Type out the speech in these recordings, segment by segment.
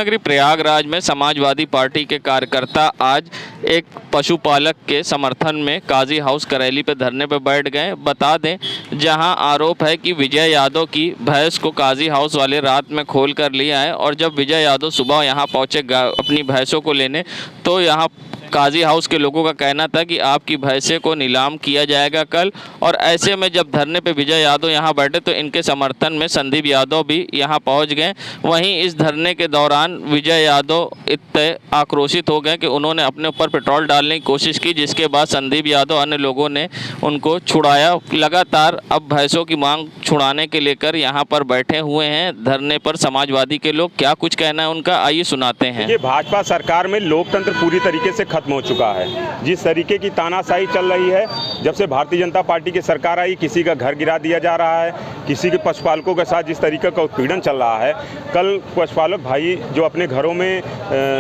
नगरी प्रयागराज में समाजवादी पार्टी के कार्यकर्ता आज एक पशुपालक के समर्थन में काजी हाउस करैली पे धरने पे बैठ गए। बता दें, जहां आरोप है कि विजय यादव की भैंस को काजी हाउस वाले रात में खोल कर लिया है और जब विजय यादव सुबह यहां पहुंचे अपनी भैंसों को लेने, तो यहां काजी हाउस के लोगों का कहना था कि आपकी भैंसे को नीलाम किया जाएगा कल। और ऐसे में जब धरने पे विजय यादव यहां बैठे तो इनके समर्थन में संदीप यादव भी यहां पहुंच गए। वहीं इस धरने के दौरान विजय यादव इतने आक्रोशित हो गए कि उन्होंने अपने ऊपर पेट्रोल डालने की कोशिश की, जिसके बाद संदीप यादव अन्य लोगों ने उनको छुड़ाया। लगातार अब भैंसों की मांग छुड़ाने के लेकर यहाँ पर बैठे हुए हैं धरने पर समाजवादी के लोग। क्या कुछ कहना है उनका, आइए सुनाते हैं। ये भाजपा सरकार में लोकतंत्र पूरी तरीके से खत्म हो चुका है। जिस तरीके की तानाशाही चल रही है, जब से भारतीय जनता पार्टी की सरकार आई, किसी का घर गिरा दिया जा रहा है, किसी के पशुपालकों के साथ जिस तरीके का उत्पीड़न चल रहा है। कल पशुपालक भाई जो अपने घरों में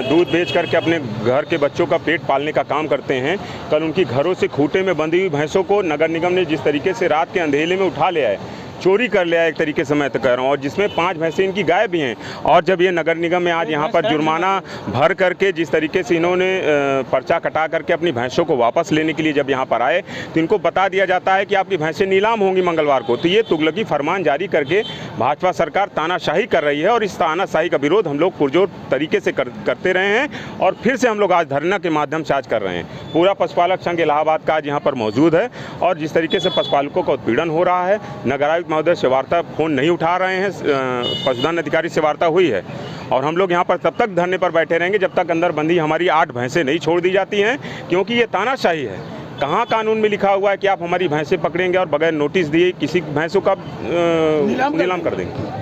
दूध बेच करके अपने घर के बच्चों का पेट पालने का काम करते हैं, कल उनकी घरों से खूंटे में बंधी हुई भैंसों को नगर निगम ने जिस तरीके से रात के अंधेले में उठा लिया है, चोरी कर लिया एक तरीके से मैं तो कह रहा हूँ, और जिसमें 5 भैंसें इनकी गायब भी हैं। और जब ये नगर निगम में आज यहाँ पर जुर्माना भर करके जिस तरीके से इन्होंने पर्चा कटा करके अपनी भैंसों को वापस लेने के लिए जब यहाँ पर आए, तो इनको बता दिया जाता है कि आपकी भैंसें नीलाम होंगी मंगलवार को। तो ये तुगलकी फरमान जारी करके भाजपा सरकार तानाशाही कर रही है और इस तानाशाही का विरोध हम लोग पुरजोर तरीके से करते रहे हैं और फिर से हम लोग आज धरना के माध्यम से आज कर रहे हैं। पूरा पशुपालक संघ इलाहाबाद का आज यहाँ पर मौजूद है और जिस तरीके से पशुपालकों का उत्पीड़न हो रहा है, नगर आयुक्त महोदय से वार्ता फोन नहीं उठा रहे हैं, पशुधन अधिकारी से वार्ता हुई है और हम लोग यहाँ पर तब तक धरने पर बैठे रहेंगे जब तक अंदर बंदी हमारी 8 भैंसें नहीं छोड़ दी जाती हैं, क्योंकि ये तानाशाही है। कहाँ कानून में लिखा हुआ है कि आप हमारी भैंसें पकड़ेंगे और बगैर नोटिस दिए किसी भैंसों का नीलाम कर देंगे।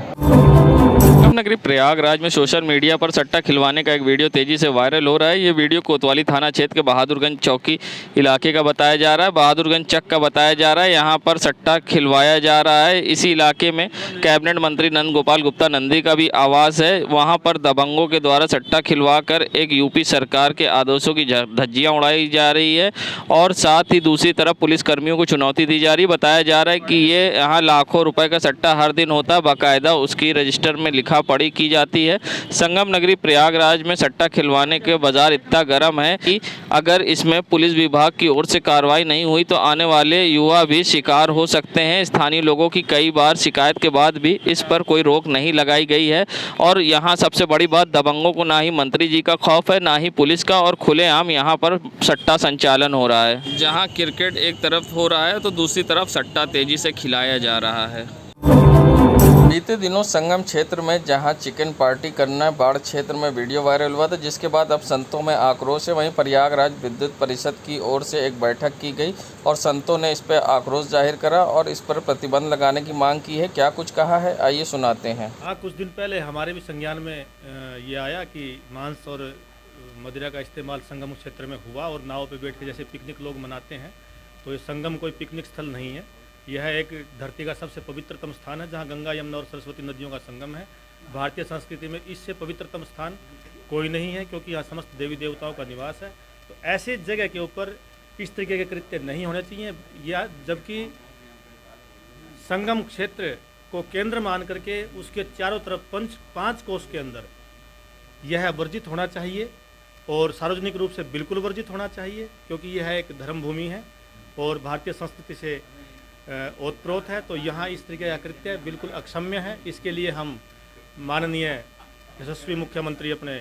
नगरी प्रयागराज में सोशल मीडिया पर सट्टा खिलवाने का एक वीडियो तेजी से वायरल हो रहा है। ये वीडियो कोतवाली थाना क्षेत्र के बहादुरगंज चौकी इलाके का बताया जा रहा है। बहादुरगंज चक का बताया जा रहा है। यहाँ पर सट्टा खिलवाया जा रहा है। इसी इलाके में कैबिनेट मंत्री नंद गोपाल गुप्ता नंदी का भी आवास है। वहाँ पर दबंगों के द्वारा सट्टा खिलवा कर एक यूपी सरकार के आदेशों की धज्जियाँ उड़ाई जा रही है और साथ ही दूसरी तरफ पुलिसकर्मियों को चुनौती दी जा रही है। बताया जा रहा है कि ये यहाँ लाखों रुपये का सट्टा हर दिन होता है, बाकायदा उसकी रजिस्टर में लिखा पड़ी की जाती है। संगम नगरी प्रयागराज में सट्टा खिलवाने के बाजार इतना गर्म है कि अगर इसमें पुलिस विभाग की ओर से कार्रवाई नहीं हुई तो आने वाले युवा भी शिकार हो सकते हैं। स्थानीय लोगों की कई बार शिकायत के बाद भी इस पर कोई रोक नहीं लगाई गई है और यहाँ सबसे बड़ी बात, दबंगों को ना ही मंत्री जी का खौफ है ना ही पुलिस का और खुलेआम यहाँ पर सट्टा संचालन हो रहा है। जहाँ क्रिकेट एक तरफ हो रहा है तो दूसरी तरफ सट्टा तेजी से खिलाया जा रहा है। बीते दिनों संगम क्षेत्र में जहां चिकन पार्टी करना बाढ़ क्षेत्र में वीडियो वायरल हुआ था, जिसके बाद अब संतों में आक्रोश है। वहीं प्रयागराज विद्युत परिषद की ओर से एक बैठक की गई और संतों ने इस पर आक्रोश जाहिर करा और इस पर प्रतिबंध लगाने की मांग की है। क्या कुछ कहा है, आइए सुनाते हैं। हाँ, कुछ दिन पहले हमारे भी संज्ञान में ये आया कि मांस और मदिरा का इस्तेमाल संगम क्षेत्र में हुआ और नाव पर बैठ के जैसे पिकनिक लोग मनाते हैं, तो ये संगम कोई पिकनिक स्थल नहीं है। यह एक धरती का सबसे पवित्रतम स्थान है जहां गंगा, यमुना और सरस्वती नदियों का संगम है। भारतीय संस्कृति में इससे पवित्रतम स्थान कोई नहीं है, क्योंकि यहाँ समस्त देवी देवताओं का निवास है। तो ऐसे जगह के ऊपर इस तरीके के कृत्य नहीं होने चाहिए, या जबकि संगम क्षेत्र को केंद्र मान करके उसके चारों तरफ 5 कोस के अंदर यह वर्जित होना चाहिए और सार्वजनिक रूप से बिल्कुल वर्जित होना चाहिए, क्योंकि यह एक धर्म भूमि है और भारतीय संस्कृति से ओतप्रोत है। तो यहाँ इस तरीके का कृत्य बिल्कुल अक्षम्य है। इसके लिए हम माननीय यशस्वी मुख्यमंत्री अपने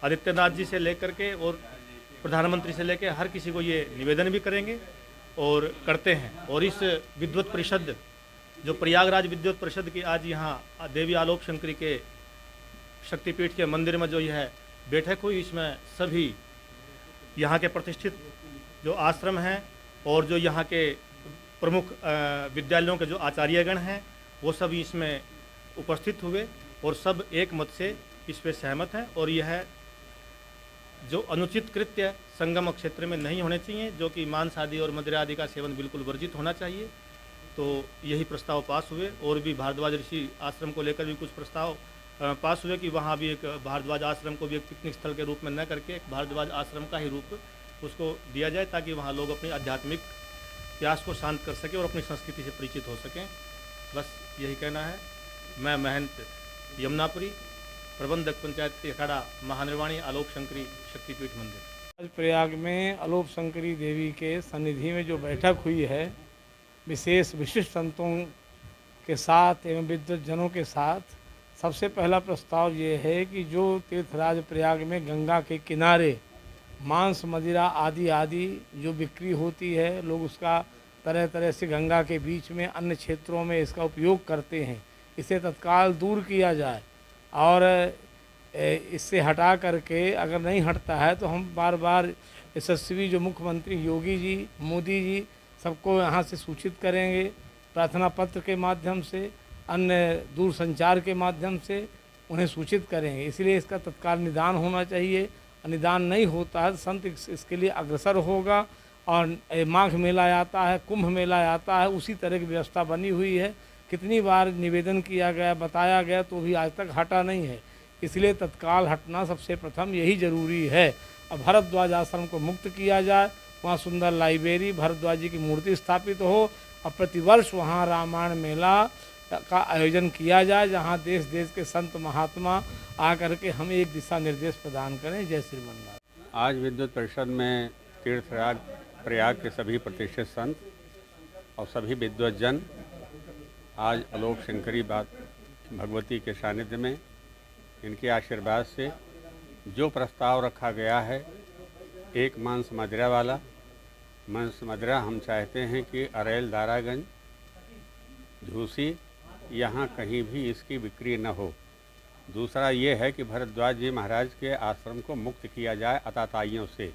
आदित्यनाथ जी से लेकर के और प्रधानमंत्री से लेकर हर किसी को ये निवेदन भी करेंगे और करते हैं। और इस विद्युत परिषद, जो प्रयागराज विद्युत परिषद की आज यहाँ देवी आलोक शंकरी के शक्तिपीठ के मंदिर में जो यह बैठक हुई, इसमें सभी यहाँ के प्रतिष्ठित जो आश्रम हैं और जो यहाँ के प्रमुख विद्यालयों के जो आचार्यगण हैं वो सब इसमें उपस्थित हुए और सब एक मत से इस पर सहमत हैं। और यह जो अनुचित कृत्य संगम क्षेत्र में नहीं होने चाहिए, जो कि मांस आदि और मदिरा आदि का सेवन बिल्कुल वर्जित होना चाहिए, तो यही प्रस्ताव पास हुए। और भी भारद्वाज ऋषि आश्रम को लेकर भी कुछ प्रस्ताव पास हुए कि वहाँ भी एक भारद्वाज आश्रम को भी एक पिकनिक स्थल के रूप में न करके एक भारद्वाज आश्रम का ही रूप उसको दिया जाए, ताकि वहाँ लोग अपनी आध्यात्मिक प्यास को शांत कर सकें और अपनी संस्कृति से परिचित हो सकें। बस यही कहना है। मैं महंत यमुनापुरी प्रबंधक पंचायत के अखाड़ा महानिर्वाणी आलोक शंकरी शक्तिपीठ मंदिर। आज प्रयाग में आलोक शंकरी देवी के सन्निधि में जो बैठक हुई है विशेष विशिष्ट संतों के साथ एवं विद्वज्जनों के साथ, सबसे पहला प्रस्ताव ये है कि जो तीर्थराज प्रयाग में गंगा के किनारे मांस मदिरा आदि जो बिक्री होती है, लोग उसका तरह तरह से गंगा के बीच में अन्य क्षेत्रों में इसका उपयोग करते हैं, इसे तत्काल दूर किया जाए और इससे हटा करके, अगर नहीं हटता है तो हम बार बार यशस्वी जो मुख्यमंत्री योगी जी, मोदी जी सबको यहाँ से सूचित करेंगे, प्रार्थना पत्र के माध्यम से, अन्य दूरसंचार के माध्यम से उन्हें सूचित करेंगे। इसलिए इसका तत्काल निदान होना चाहिए। निदान नहीं होता है तो संत इसके लिए अग्रसर होगा और माघ मेला आता है, कुंभ मेला आता है, उसी तरह की व्यवस्था बनी हुई है। कितनी बार निवेदन किया गया, बताया गया, तो भी आज तक हटा नहीं है। इसलिए तत्काल हटना सबसे प्रथम यही जरूरी है। अब भरद्वाज आश्रम को मुक्त किया जाए, वहाँ सुंदर लाइब्रेरी, भरद्वाज जी की मूर्ति स्थापित हो और प्रतिवर्ष वहाँ रामायण मेला का आयोजन किया जाए, जहाँ देश देश के संत महात्मा आकर के हमें एक दिशा निर्देश प्रदान करें। जय श्रीमन नारायण। आज विद्युत परिषद में तीर्थराज प्रयाग के सभी प्रतिष्ठित संत और सभी विद्वज्जन आज आलोक शंकरी भगवती के सानिध्य में इनके आशीर्वाद से जो प्रस्ताव रखा गया है, एक मांस मदिरा वाला मांस मदिरा हम चाहते हैं कि अरेल, दारागंज, झूसी यहाँ कहीं भी इसकी बिक्री न हो। दूसरा ये है कि भरद्वाज जी महाराज के आश्रम को मुक्त किया जाए अताताइयों से,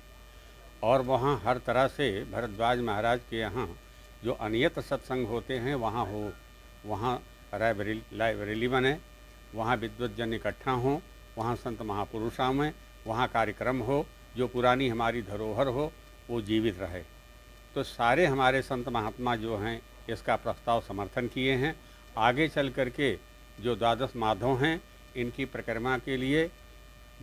और वहाँ हर तरह से भरद्वाज महाराज के यहाँ जो अनियत सत्संग होते हैं वहाँ हो, वहाँ लाइब्रेरी बने, वहाँ विद्वज्जन इकट्ठा हों, वहाँ संत महापुरुषों में वहाँ कार्यक्रम हो, जो पुरानी हमारी धरोहर हो वो जीवित रहे। तो सारे हमारे संत महात्मा जो हैं इसका प्रस्ताव समर्थन किए हैं। आगे चल करके जो द्वादश माधव हैं इनकी परिक्रमा के लिए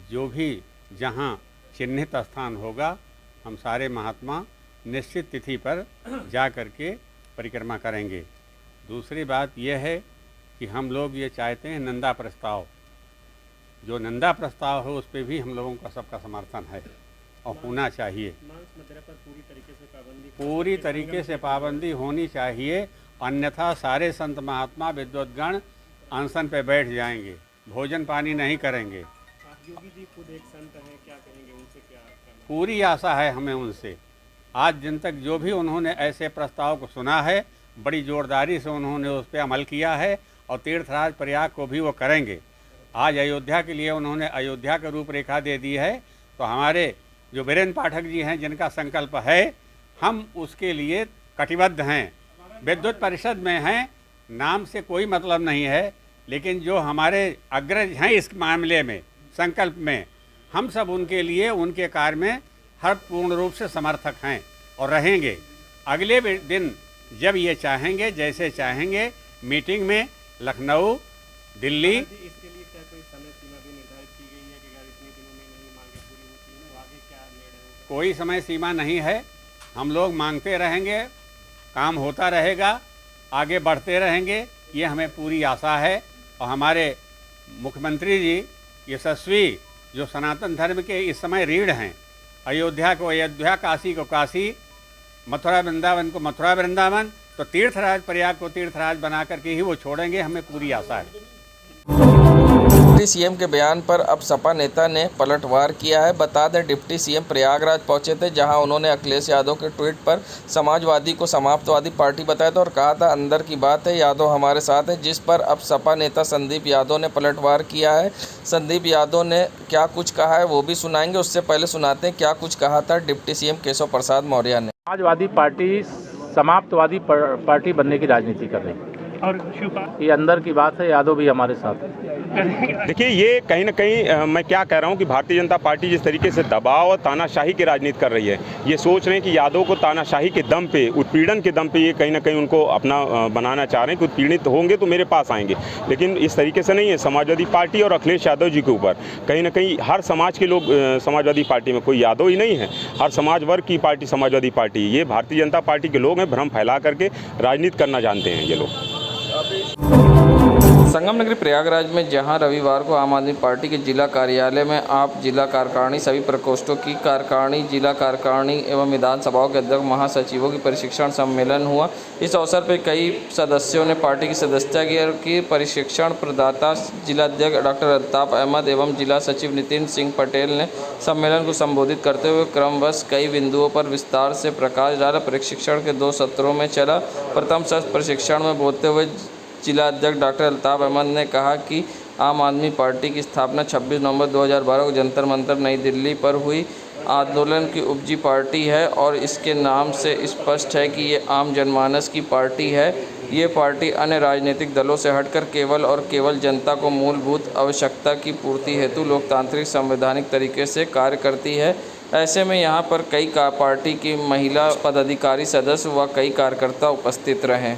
जो भी जहाँ चिन्हित स्थान होगा, हम सारे महात्मा निश्चित तिथि पर जा कर के परिक्रमा करेंगे। दूसरी बात यह है कि हम लोग ये चाहते हैं नंदा प्रस्ताव, जो नंदा प्रस्ताव हो उस पर भी हम लोगों का सबका समर्थन है और होना चाहिए। पूरी तरीके से पाबंदी होनी चाहिए, अन्यथा सारे संत महात्मा विद्वद्गण अनशन पे बैठ जाएंगे, भोजन पानी नहीं करेंगे। योगी जी खुद एक संत हैं, क्या कहेंगे उनसे? क्या पूरी आशा है हमें उनसे। आज दिन तक जो भी उन्होंने ऐसे प्रस्ताव को सुना है, बड़ी जोरदारी से उन्होंने उस पर अमल किया है और तीर्थराज प्रयाग को भी वो करेंगे। आज अयोध्या के लिए उन्होंने अयोध्या की रूपरेखा दे दी है, तो हमारे जो वीरेंद्र पाठक जी हैं जिनका संकल्प है, हम उसके लिए कटिबद्ध हैं। विद्युत परिषद में हैं, नाम से कोई मतलब नहीं है, लेकिन जो हमारे अग्रज हैं इस मामले में, संकल्प में, हम सब उनके लिए, उनके कार्य में हर पूर्ण रूप से समर्थक हैं और रहेंगे। अगले दिन जब ये चाहेंगे, जैसे चाहेंगे, मीटिंग में लखनऊ, दिल्ली, इसके लिए क्या कोई समय सीमा भी निर्धारित की गई है कि अगर इतने दिनों में नहीं मांगे पूरी होती है तो आगे क्या निर्णय होगा? कोई समय सीमा नहीं है। हम लोग मांगते रहेंगे, काम होता रहेगा, आगे बढ़ते रहेंगे, ये हमें पूरी आशा है। और हमारे मुख्यमंत्री जी यशस्वी, जो सनातन धर्म के इस समय रीढ़ हैं, अयोध्या को अयोध्या, काशी को काशी, मथुरा वृंदावन को मथुरा वृंदावन, तो तीर्थराज प्रयाग को तीर्थराज बना करके ही वो छोड़ेंगे, हमें पूरी आशा है। डिप्टी सीएम के बयान पर अब सपा नेता ने पलटवार किया है। बता दें, डिप्टी सीएम प्रयागराज पहुंचे थे, जहां उन्होंने अखिलेश यादव के ट्वीट पर समाजवादी को समाप्तवादी पार्टी बताया था और कहा था अंदर की बात है, यादव हमारे साथ है, जिस पर अब सपा नेता संदीप यादव ने पलटवार किया है। संदीप यादव ने क्या कुछ कहा है वो भी सुनाएंगे, उससे पहले सुनाते हैं क्या कुछ कहा था डिप्टी सीएम केशव प्रसाद मौर्य ने। समाजवादी पार्टी समाप्तवादी पार्टी बनने की राजनीति कर रही है और ये अंदर की बात है, यादव भी हमारे साथ है। देखिए, ये कहीं ना कहीं मैं क्या कह रहा हूँ कि भारतीय जनता पार्टी जिस तरीके से दबाव और तानाशाही की राजनीति कर रही है, ये सोच रहे हैं कि यादव को तानाशाही के दम पे, उत्पीड़न के दम पे ये कहीं ना कहीं उनको अपना बनाना चाह रहे हैं कि उत्पीड़ित होंगे तो मेरे पास आएंगे। लेकिन इस तरीके से नहीं है। समाजवादी पार्टी और अखिलेश यादव जी के ऊपर कहीं ना कहीं हर समाज के लोग समाजवादी पार्टी में, कोई यादव ही नहीं है, हर समाज वर्ग की पार्टी समाजवादी पार्टी। ये भारतीय जनता पार्टी के लोग हैं, भ्रम फैला करके राजनीति करना जानते हैं ये लोग। संगम नगरी प्रयागराज में जहां रविवार को आम आदमी पार्टी के जिला कार्यालय में आप जिला कार्यकारिणी सभी प्रकोष्ठों की कार्यकारिणी जिला कार्यकारिणी एवं विधानसभाओं के अध्यक्ष महासचिवों की प्रशिक्षण सम्मेलन हुआ। इस अवसर पर कई सदस्यों ने पार्टी की सदस्यता की। प्रशिक्षण प्रदाता जिलाध्यक्ष डॉक्टर अल्ताफ अहमद एवं जिला सचिव नितिन सिंह पटेल ने सम्मेलन को संबोधित करते हुए क्रमवश कई बिंदुओं पर विस्तार से प्रकाश डाला। प्रशिक्षण के 2 सत्रों में चला। प्रथम सत्र प्रशिक्षण में बोलते हुए जिला अध्यक्ष डॉक्टर अल्ताफ अहमद ने कहा कि आम आदमी पार्टी की स्थापना 26 नवंबर 2012 को जंतर मंतर नई दिल्ली पर हुई आंदोलन की उपजी पार्टी है और इसके नाम से स्पष्ट है कि ये आम जनमानस की पार्टी है। ये पार्टी अन्य राजनीतिक दलों से हटकर केवल और केवल जनता को मूलभूत आवश्यकता की पूर्ति हेतु लोकतांत्रिक संवैधानिक तरीके से कार्य करती है। ऐसे में यहाँ पर कई पार्टी की महिला पदाधिकारी सदस्य व कई कार्यकर्ता उपस्थित रहे।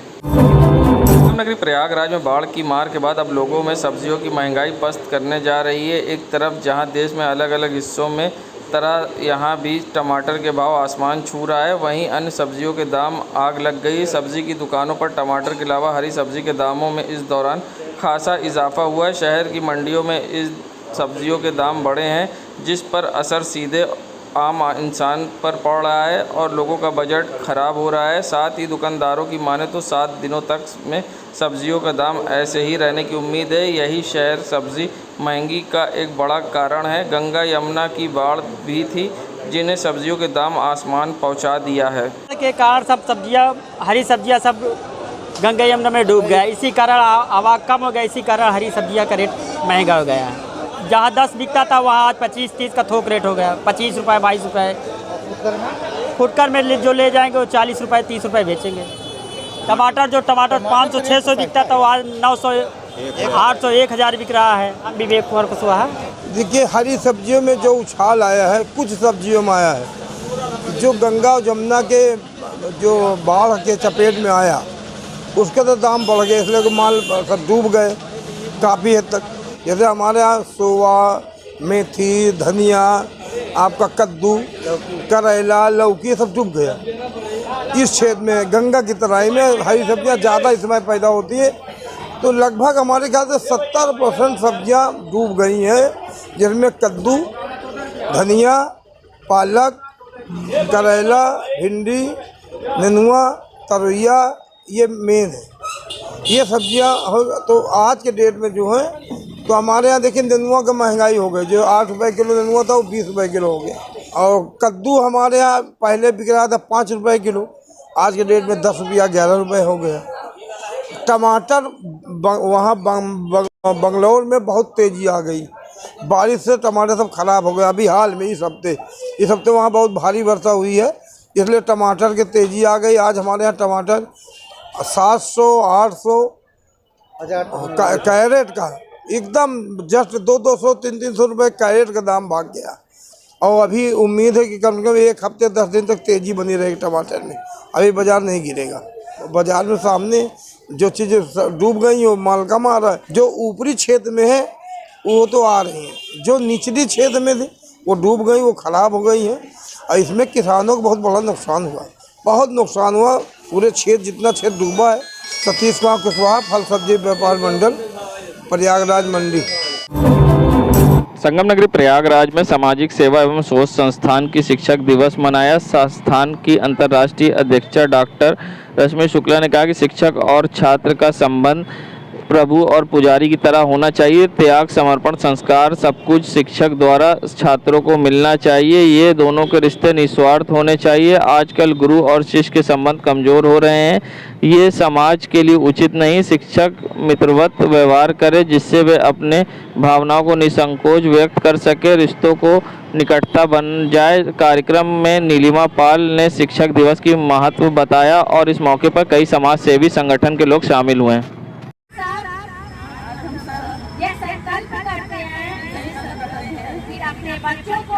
नगरी प्रयागराज में बाढ़ की मार के बाद अब लोगों में सब्जियों की महंगाई पस्त करने जा रही है। एक तरफ जहां देश में अलग अलग हिस्सों में तरह यहाँ भी टमाटर के भाव आसमान छू रहा है, वहीं अन्य सब्जियों के दाम आग लग गई। सब्जी की दुकानों पर टमाटर के अलावा हरी सब्जी के दामों में इस दौरान खासा इजाफा हुआ है। शहर की मंडियों में इस सब्जियों के दाम बढ़े हैं, जिस पर असर सीधे आम इंसान पर पड़ रहा है और लोगों का बजट खराब हो रहा है। साथ ही दुकानदारों की माने तो 7 दिनों तक में सब्जियों का दाम ऐसे ही रहने की उम्मीद है। यही शहर सब्जी महंगी का एक बड़ा कारण है। गंगा यमुना की बाढ़ भी थी, जिन्हें सब्जियों के दाम आसमान पहुंचा दिया है। के कारण सब सब्जियां, हरी सब्जियां सब गंगा यमुना में डूब गया। इसी कारण आवाग कम हो गया। इसी कारण हरी सब्जियां का रेट महंगा हो गया है। जहाँ 10 बिकता था वहाँ आज 25-30 का थोक रेट हो गया। 25 रुपये 22 रुपये फुटकर में जो ले जाएंगे वो 40 रुपये 30 रुपये बेचेंगे। टमाटर 500-600 बिकता था वो आज 900 800 1000 बिक रहा है। विवेक कुमार कुशवाहा। देखिए, हरी सब्जियों में जो उछाल आया है कुछ सब्जियों में आया है। जो गंगा और जमुना के जो बाढ़ के चपेट में आया उसके तो दाम बढ़ गए, इसलिए माल सब डूब गए काफ़ी हद तक। जैसे हमारे यहाँ सोवा, मेथी, धनिया, आपका कद्दू, करेला, लौकी सब डूब गया। इस क्षेत्र में गंगा की तराई में हरी सब्जियाँ ज़्यादा इस समय पैदा होती है, तो लगभग हमारे ख्याल से 70% सब्जियाँ डूब गई हैं, जिसमें कद्दू, धनिया, पालक, करेला, भिंडी, नेनुआ, तरोइया ये मेन है। ये सब्जियाँ तो आज के डेट में जो है तो हमारे यहाँ देखिए नेनुआ का महंगाई हो गई। जो 8 रुपये किलो नेनुआ था वो 20 रुपये किलो हो गया। और कद्दू हमारे यहाँ पहले बिक रहा था 5 रुपये किलो, आज के डेट में 10 रुपया 11 रुपये हो गया। टमाटर वहाँ बंगलौर में बहुत तेज़ी आ गई। बारिश से टमाटर सब खराब हो गए। अभी हाल में इस हफ्ते वहाँ बहुत भारी वर्षा हुई है, इसलिए टमाटर की तेज़ी आ गई। आज हमारे यहाँ टमाटर 700 800 कैरेट का एकदम जस्ट 200 300 रुपये कैरेट का दाम भाग गया। और अभी उम्मीद है कि कम से कम 1 हफ्ते 10 दिन तक तेज़ी बनी रहेगी टमाटर में। अभी बाज़ार नहीं गिरेगा। बाज़ार में सामने जो चीज़ें डूब गई वो माल कम आ रहा है। जो ऊपरी क्षेत्र में है वो तो आ रही हैं, जो निचली क्षेत्र में थी वो डूब गई, वो ख़राब हो गई हैं। और इसमें किसानों को बहुत बड़ा नुकसान हुआ, बहुत नुकसान हुआ। पूरे क्षेत्र जितना क्षेत्र डूबा है। सतीश कुमार कुशवाहा, फल सब्जी व्यापार मंडल, प्रयागराज मंडी। संगम नगरी प्रयागराज में सामाजिक सेवा एवं शोध संस्थान की शिक्षक दिवस मनाया। संस्थान की अंतर्राष्ट्रीय अध्यक्षा डॉक्टर रश्मि शुक्ला ने कहा कि शिक्षक और छात्र का संबंध प्रभु और पुजारी की तरह होना चाहिए। त्याग, समर्पण, संस्कार सब कुछ शिक्षक द्वारा छात्रों को मिलना चाहिए। ये दोनों के रिश्ते निस्वार्थ होने चाहिए। आजकल गुरु और शिष्य के संबंध कमज़ोर हो रहे हैं, ये समाज के लिए उचित नहीं। शिक्षक मित्रवत व्यवहार करे, जिससे वे अपने भावनाओं को निसंकोच व्यक्त कर सके, रिश्तों को निकटता बन जाए। कार्यक्रम में नीलिमा पाल ने शिक्षक दिवस की महत्व बताया और इस मौके पर कई समाज सेवी संगठन के लोग शामिल हुए। अपने बच्चों को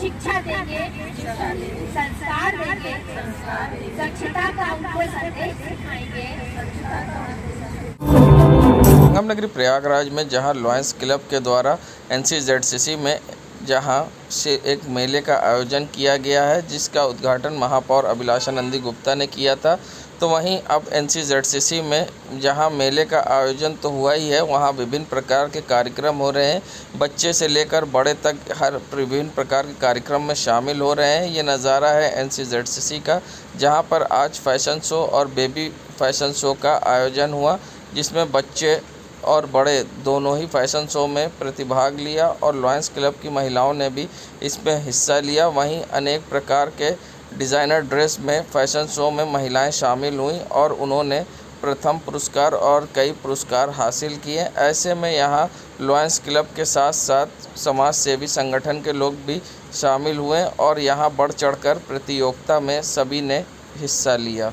शिक्षा देंगे, संस्कार देंगे, स्वच्छता का उनको संदेश सिखाएंगे। संगम नगरी प्रयागराज में जहां लॉयंस क्लब के द्वारा NCZCC में जहां से एक मेले का आयोजन किया गया है, जिसका उद्घाटन महापौर अभिलाषा नंदी गुप्ता ने किया था, तो वहीं अब NCZCC में जहां मेले का आयोजन तो हुआ ही है, वहां विभिन्न प्रकार के कार्यक्रम हो रहे हैं। बच्चे से लेकर बड़े तक हर विभिन्न प्रकार के कार्यक्रम में शामिल हो रहे हैं। ये नज़ारा है NCZCC का, जहां पर आज फैशन शो और बेबी फैशन शो का आयोजन हुआ, जिसमें बच्चे और बड़े दोनों ही फैशन शो में प्रतिभाग लिया और लॉयंस क्लब की महिलाओं ने भी इसमें हिस्सा लिया। वहीं अनेक प्रकार के डिज़ाइनर ड्रेस में फैशन शो में महिलाएं शामिल हुईं और उन्होंने प्रथम पुरस्कार और कई पुरस्कार हासिल किए। ऐसे में यहाँ लॉयंस क्लब के साथ साथ समाज सेवी संगठन के लोग भी शामिल हुए और यहाँ बढ़ चढ़कर प्रतियोगिता में सभी ने हिस्सा लिया।